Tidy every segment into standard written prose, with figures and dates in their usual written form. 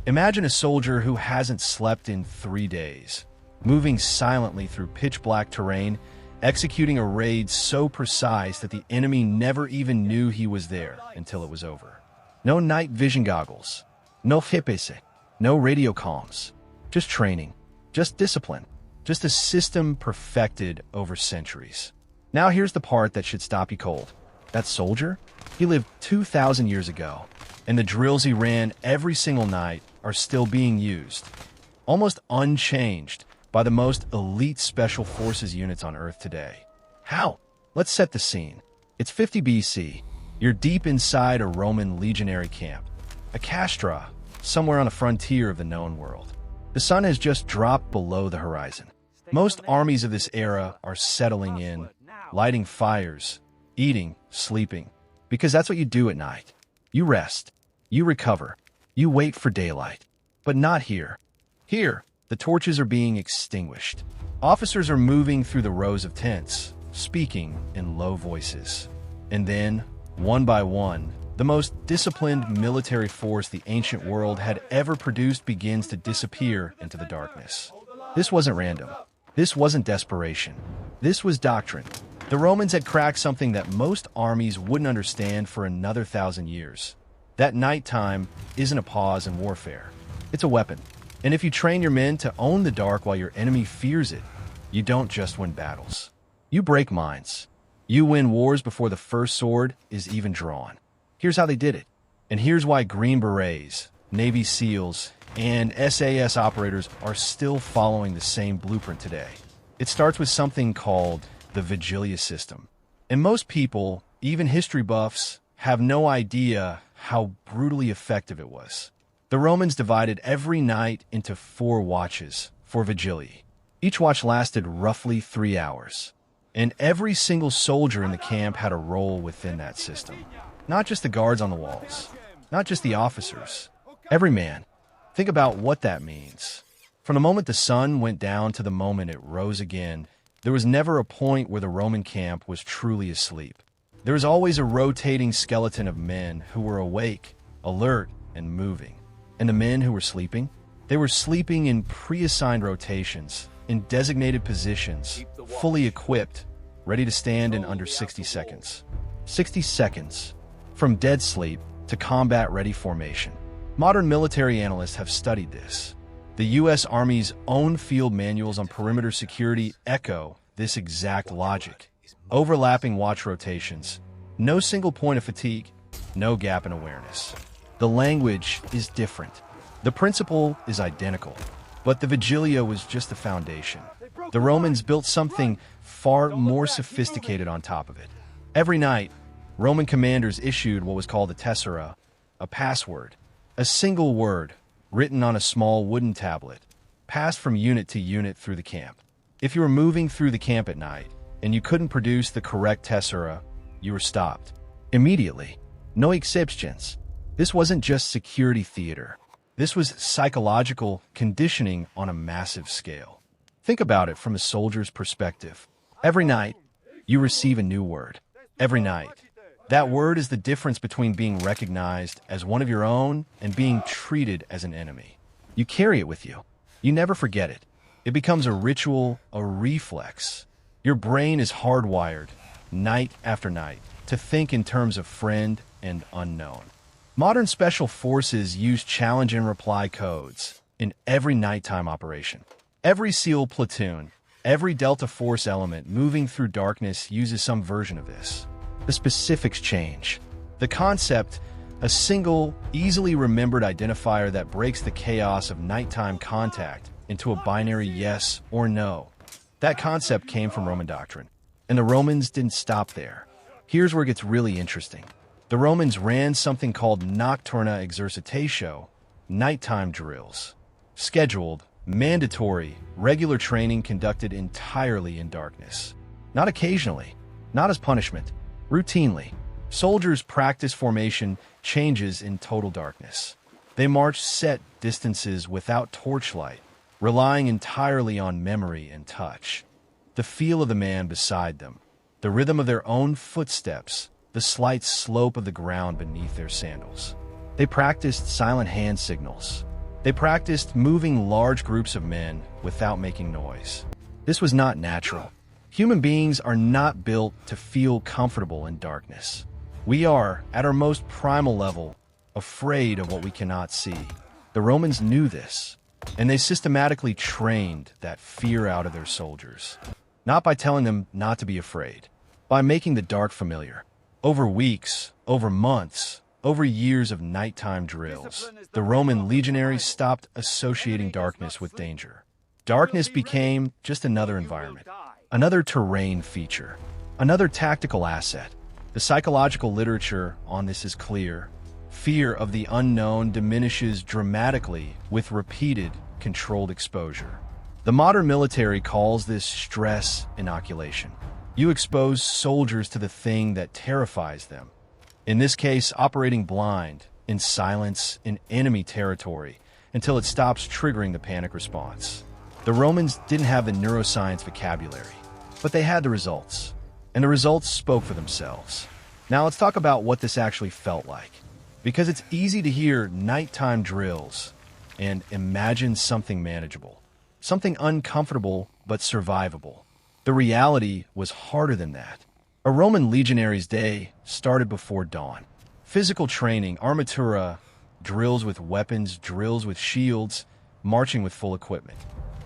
Imagine a soldier who hasn't slept in 3 days, moving silently through pitch-black terrain, executing a raid so precise that the enemy never even knew he was there until it was over. No night vision goggles, no GPS, no radio comms, just training, just discipline, just a system perfected over centuries. Now here's the part that should stop you cold. That soldier? He lived 2,000 years ago, and the drills he ran every single night are still being used, almost unchanged, by the most elite special forces units on Earth today. How? Let's set the scene. It's 50 BC. You're deep inside a Roman legionary camp, a castra, somewhere on the frontier of the known world. The sun has just dropped below the horizon. Most armies of this era are settling in, lighting fires, eating, sleeping, because that's what you do at night. You rest, you recover, you wait for daylight. But not here. Here, the torches are being extinguished. Officers are moving through the rows of tents, speaking in low voices. And then, one by one, the most disciplined military force the ancient world had ever produced begins to disappear into the darkness. This wasn't random. This wasn't desperation. This was doctrine. The Romans had cracked something that most armies wouldn't understand for another 1,000 years. That nighttime isn't a pause in warfare. It's a weapon. And if you train your men to own the dark while your enemy fears it, you don't just win battles. You break minds. You win wars before the first sword is even drawn. Here's how they did it. And here's why Green Berets, Navy SEALs, and SAS operators are still following the same blueprint today. It starts with something called the vigilia system. And most people, even history buffs, have no idea how brutally effective it was. The Romans divided every night into 4 watches for vigilia. Each watch lasted roughly 3 hours. And every single soldier in the camp had a role within that system. Not just the guards on the walls, not just the officers. Every man. Think about what that means. From the moment the sun went down to the moment it rose again, there was never a point where the Roman camp was truly asleep. There was always a rotating skeleton of men who were awake, alert, and moving. And the men who were sleeping? They were sleeping in pre-assigned rotations, in designated positions, fully equipped, ready to stand in under 60 seconds. 60 seconds. From dead sleep to combat-ready formation. Modern military analysts have studied this. The U.S. Army's own field manuals on perimeter security echo this exact logic. Overlapping watch rotations. No single point of fatigue. No gap in awareness. The language is different. The principle is identical. But the vigilia was just the foundation. The Romans built something far more sophisticated on top of it. Every night, Roman commanders issued what was called a tessera, a password, a single word written on a small wooden tablet, passed from unit to unit through the camp. If you were moving through the camp at night and you couldn't produce the correct tessera, you were stopped. Immediately. No exceptions. This wasn't just security theater. This was psychological conditioning on a massive scale. Think about it from a soldier's perspective. Every night, you receive a new word. Every night. That word is the difference between being recognized as one of your own and being treated as an enemy. You carry it with you. You never forget it. It becomes a ritual, a reflex. Your brain is hardwired, night after night, to think in terms of friend and unknown. Modern special forces use challenge and reply codes in every nighttime operation. Every SEAL platoon, every Delta Force element moving through darkness uses some version of this. The specifics change. The concept, a single, easily remembered identifier that breaks the chaos of nighttime contact into a binary yes or no. That concept came from Roman doctrine. And the Romans didn't stop there. Here's where it gets really interesting. The Romans ran something called Nocturna exercitatio, nighttime drills. Scheduled, mandatory, regular training conducted entirely in darkness. Not occasionally, not as punishment, routinely. Soldiers practice formation changes in total darkness. They march set distances without torchlight, relying entirely on memory and touch. The feel of the man beside them, the rhythm of their own footsteps, the slight slope of the ground beneath their sandals. They practiced silent hand signals, They practiced moving large groups of men without making noise. This was not natural. Human beings are not built to feel comfortable in darkness. We are, at our most primal level, afraid of what we cannot see. The Romans knew this, and they systematically trained that fear out of their soldiers. Not by telling them not to be afraid, by making the dark familiar. Over weeks, over months, over years of nighttime drills, the Roman legionaries stopped associating darkness with danger. Darkness became just another environment, another terrain feature, another tactical asset. The psychological literature on this is clear. Fear of the unknown diminishes dramatically with repeated, controlled exposure. The modern military calls this stress inoculation. You expose soldiers to the thing that terrifies them. In this case, operating blind, in silence, in enemy territory, until it stops triggering the panic response. The Romans didn't have the neuroscience vocabulary, but they had the results, and the results spoke for themselves. Now let's talk about what this actually felt like, because it's easy to hear nighttime drills and imagine something manageable, something uncomfortable but survivable. The reality was harder than that. A Roman legionary's day started before dawn. Physical training, armatura, drills with weapons, drills with shields, marching with full equipment.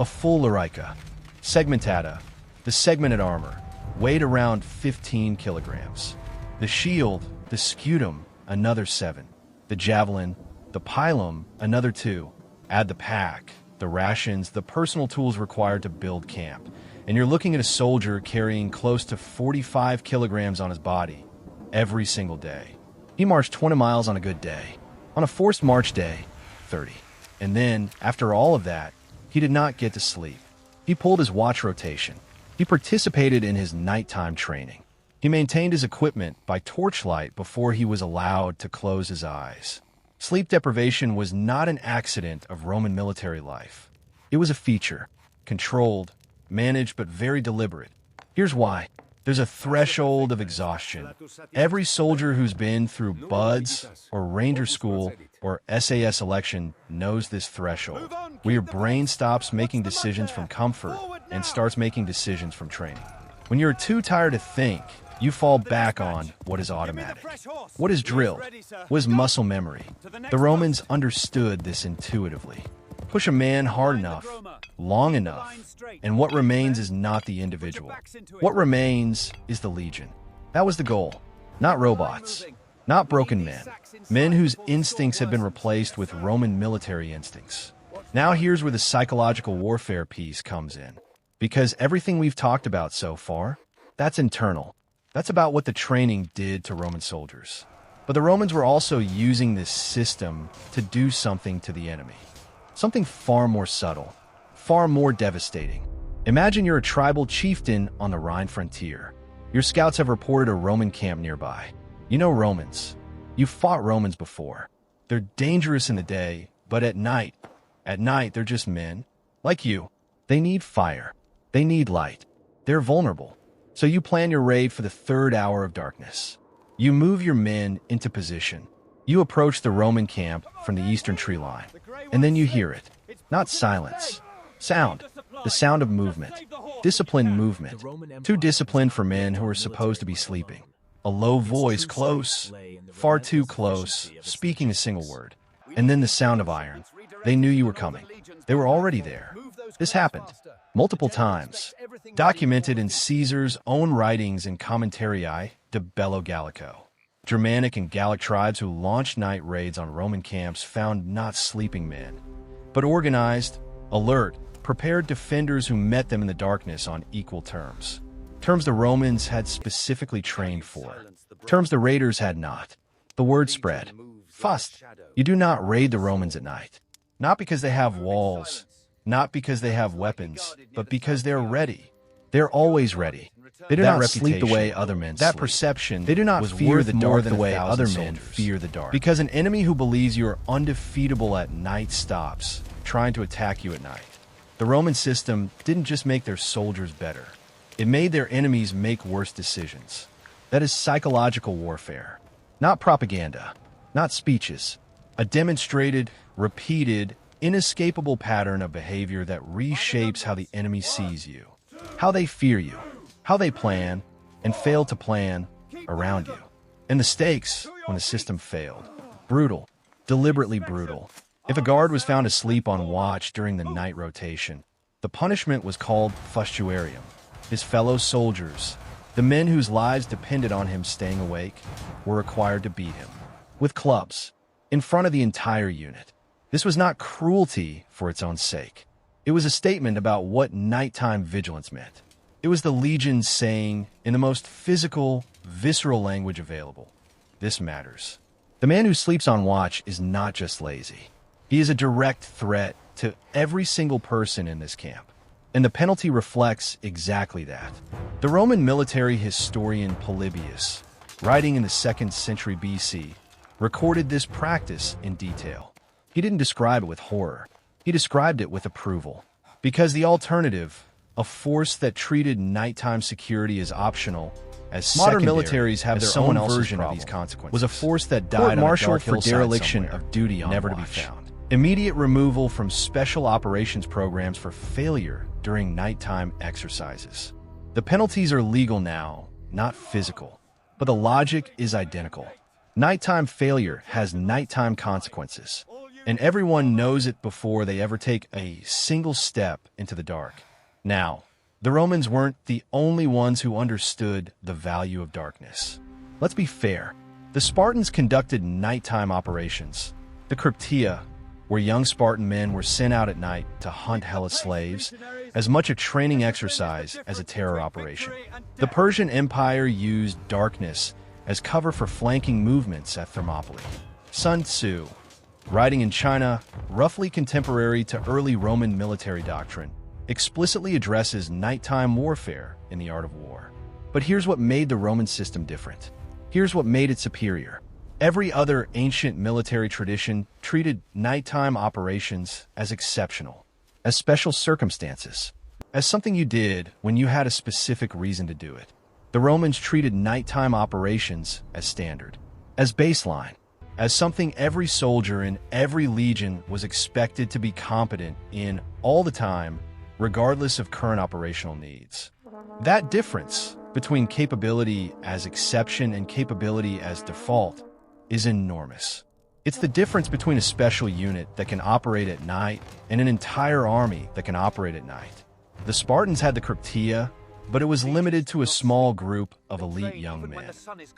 A full larica, segmentata, the segmented armor, weighed around 15 kilograms. The shield, the scutum, another 7. The javelin, the pilum, another 2. Add the pack, the rations, the personal tools required to build camp. And you're looking at a soldier carrying close to 45 kilograms on his body every single day. He marched 20 miles on a good day. On a forced march day, 30. And then, after all of that, he did not get to sleep. He pulled his watch rotation. He participated in his nighttime training. He maintained his equipment by torchlight before he was allowed to close his eyes. Sleep deprivation was not an accident of Roman military life. It was a feature, controlled, managed, but very deliberate. Here's why. There's a threshold of exhaustion. Every soldier who's been through BUDS or Ranger School or SAS election knows this threshold, where your brain stops making decisions from comfort and starts making decisions from training. When you're too tired to think, you fall back on what is automatic, what is drilled, what is muscle memory. The Romans understood this intuitively. Push a man hard enough, long enough, and what remains is not the individual. What remains is the legion. That was the goal. Not robots, not broken men, men whose instincts had been replaced with Roman military instincts. Now here's where the psychological warfare piece comes in. Because everything we've talked about so far, that's internal. That's about what the training did to Roman soldiers. But the Romans were also using this system to do something to the enemy. Something far more subtle, far more devastating. Imagine you're a tribal chieftain on the Rhine frontier. Your scouts have reported a Roman camp nearby. You know Romans. You've fought Romans before. They're dangerous in the day, but at night they're just men. Like you. They need fire. They need light. They're vulnerable. So you plan your raid for the 3rd hour of darkness. You move your men into position. You approach the Roman camp from the eastern tree line, and then you hear it. Not silence. Sound. The sound of movement. Disciplined movement. Too disciplined for men who are supposed to be sleeping. A low voice, close, far too close, speaking a single word. And then the sound of iron. They knew you were coming. They were already there. This happened multiple times, documented in Caesar's own writings and Commentarii de Bello Gallico. Germanic and Gallic tribes who launched night raids on Roman camps found not sleeping men, but organized, alert, prepared defenders who met them in the darkness on equal terms. Terms the Romans had specifically trained for. Terms the raiders had not. The word spread. Fast. You do not raid the Romans at night. Not because they have walls, not because they have weapons, but because they're ready. They're always ready. They do not sleep the way other men sleep. That perception, they do not fear the dark the way other men fear the dark. Because an enemy who believes you are undefeatable at night stops trying to attack you at night. The Roman system didn't just make their soldiers better. It made their enemies make worse decisions. That is psychological warfare. Not propaganda, not speeches. A demonstrated, repeated, inescapable pattern of behavior that reshapes how the enemy sees you, how they fear you, how they plan and fail to plan around you. And the stakes when the system failed. Brutal, deliberately brutal. If a guard was found asleep on watch during the night rotation, the punishment was called fustuarium. His fellow soldiers, the men whose lives depended on him staying awake, were required to beat him with clubs in front of the entire unit. This was not cruelty for its own sake. It was a statement about what nighttime vigilance meant. It was the legion saying, in the most physical, visceral language available, "This matters." The man who sleeps on watch is not just lazy. He is a direct threat to every single person in this camp. And the penalty reflects exactly that. The Roman military historian Polybius, writing in the 2nd century BC, recorded this practice in detail. He didn't describe it with horror. He described it with approval. Because the alternative, a force that treated nighttime security as optional, as modern militaries have their own version of these consequences, was a force that died court-martialed for dereliction of duty on never watch. To be found. Immediate removal from special operations programs for failure during nighttime exercises. The penalties are legal now, not physical, but the logic is identical. Nighttime failure has nighttime consequences, and everyone knows it before they ever take a single step into the dark. Now, the Romans weren't the only ones who understood the value of darkness. Let's be fair. The Spartans conducted nighttime operations. The Cryptia, where young Spartan men were sent out at night to hunt Hellas slaves, as much a training exercise as a terror operation. The Persian Empire used darkness as cover for flanking movements at Thermopylae. Sun Tzu, writing in China, roughly contemporary to early Roman military doctrine, explicitly addresses nighttime warfare in the art of war. But here's what made the Roman system different. Here's what made it superior. Every other ancient military tradition treated nighttime operations as exceptional, as special circumstances, as something you did when you had a specific reason to do it. The Romans treated nighttime operations as standard, as baseline, as something every soldier in every legion was expected to be competent in all the time, regardless of current operational needs. That difference between capability as exception and capability as default is enormous. It's the difference between a special unit that can operate at night and an entire army that can operate at night. The Spartans had the Cryptia, but it was limited to a small group of elite young men.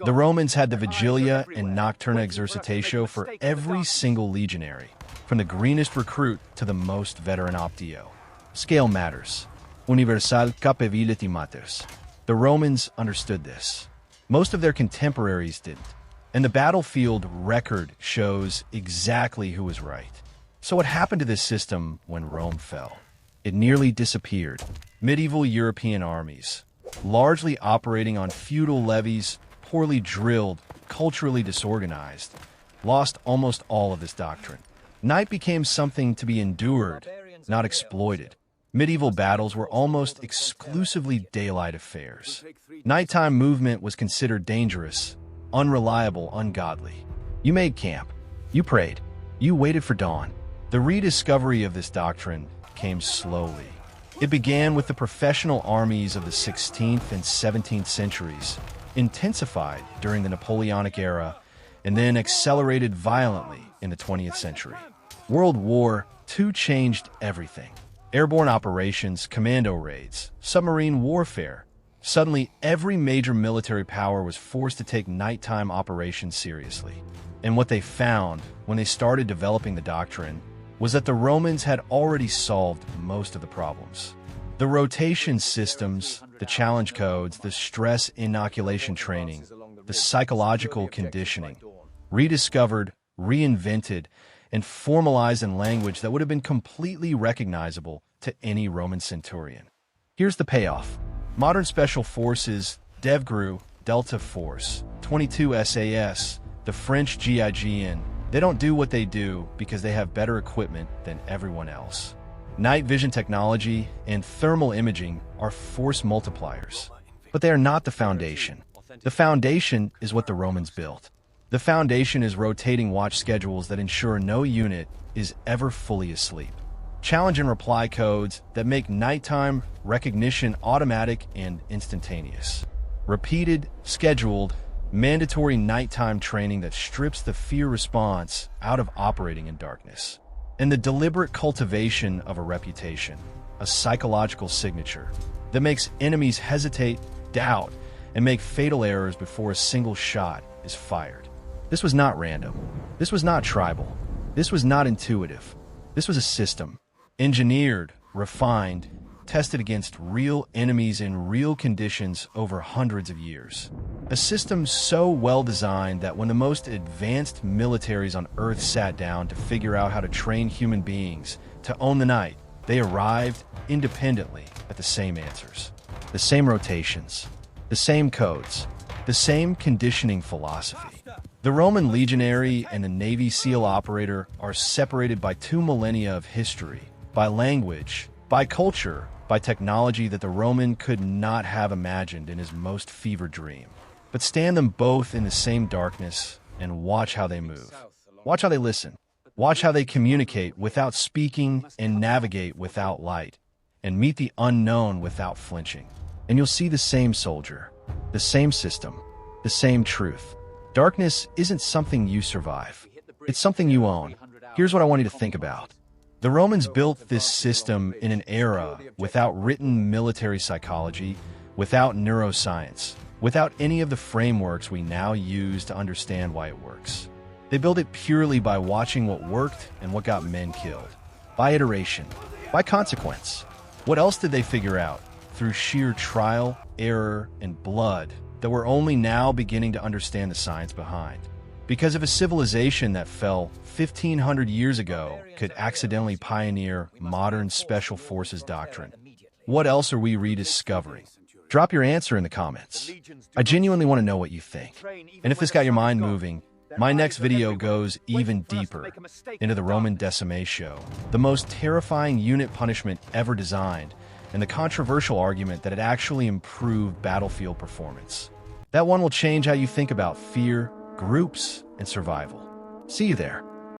The Romans had the Vigilia and Nocturna exercitatio for every single legionary, from the greenest recruit to the most veteran optio. Scale matters. Universal capability matters. The Romans understood this. Most of their contemporaries didn't. And the battlefield record shows exactly who was right. So what happened to this system when Rome fell? It nearly disappeared. Medieval European armies, largely operating on feudal levies, poorly drilled, culturally disorganized, lost almost all of this doctrine. Night became something to be endured, not exploited. Medieval battles were almost exclusively daylight affairs. Nighttime movement was considered dangerous, unreliable, ungodly. You made camp. You prayed. You waited for dawn. The rediscovery of this doctrine came slowly. It began with the professional armies of the 16th and 17th centuries, intensified during the Napoleonic era, and then accelerated violently in the 20th century. World War II changed everything. Airborne operations, commando raids, submarine warfare. Suddenly, every major military power was forced to take nighttime operations seriously. And what they found when they started developing the doctrine was that the Romans had already solved most of the problems. The rotation systems, the challenge codes, the stress inoculation training, the psychological conditioning, rediscovered, reinvented, and formalized in language that would have been completely recognizable to any Roman centurion. Here's the payoff. Modern Special Forces, DevGru, Delta Force, 22 SAS, the French GIGN, they don't do what they do because they have better equipment than everyone else. Night vision technology and thermal imaging are force multipliers, but they are not the foundation. The foundation is what the Romans built. The foundation is rotating watch schedules that ensure no unit is ever fully asleep. Challenge and reply codes that make nighttime recognition automatic and instantaneous. Repeated, scheduled, mandatory nighttime training that strips the fear response out of operating in darkness. And the deliberate cultivation of a reputation, a psychological signature, that makes enemies hesitate, doubt, and make fatal errors before a single shot is fired. This was not random. This was not tribal. This was not intuitive. This was a system, engineered, refined, tested against real enemies in real conditions over hundreds of years. A system so well designed that when the most advanced militaries on Earth sat down to figure out how to train human beings to own the night, they arrived independently at the same answers, the same rotations, the same codes, the same conditioning philosophy. The Roman legionary and the Navy SEAL operator are separated by 2 millennia of history, by language, by culture, by technology that the Roman could not have imagined in his most fevered dream. But stand them both in the same darkness and watch how they move. Watch how they listen. Watch how they communicate without speaking and navigate without light, and meet the unknown without flinching. And you'll see the same soldier, the same system, the same truth. Darkness isn't something you survive. It's something you own. Here's what I want you to think about. The Romans built this system in an era without written military psychology, without neuroscience, without any of the frameworks we now use to understand why it works. They built it purely by watching what worked and what got men killed. By iteration, by consequence. What else did they figure out? Through sheer trial, error, and blood that we're only now beginning to understand the science behind. Because if a civilization that fell 1,500 years ago could accidentally pioneer modern special forces doctrine, what else are we rediscovering? Drop your answer in the comments. I genuinely want to know what you think. And if this got your mind moving, my next video goes even deeper into the Roman decimatio, the most terrifying unit punishment ever designed, and the controversial argument that it actually improved battlefield performance. That one will change how you think about fear, groups, and survival. See you there.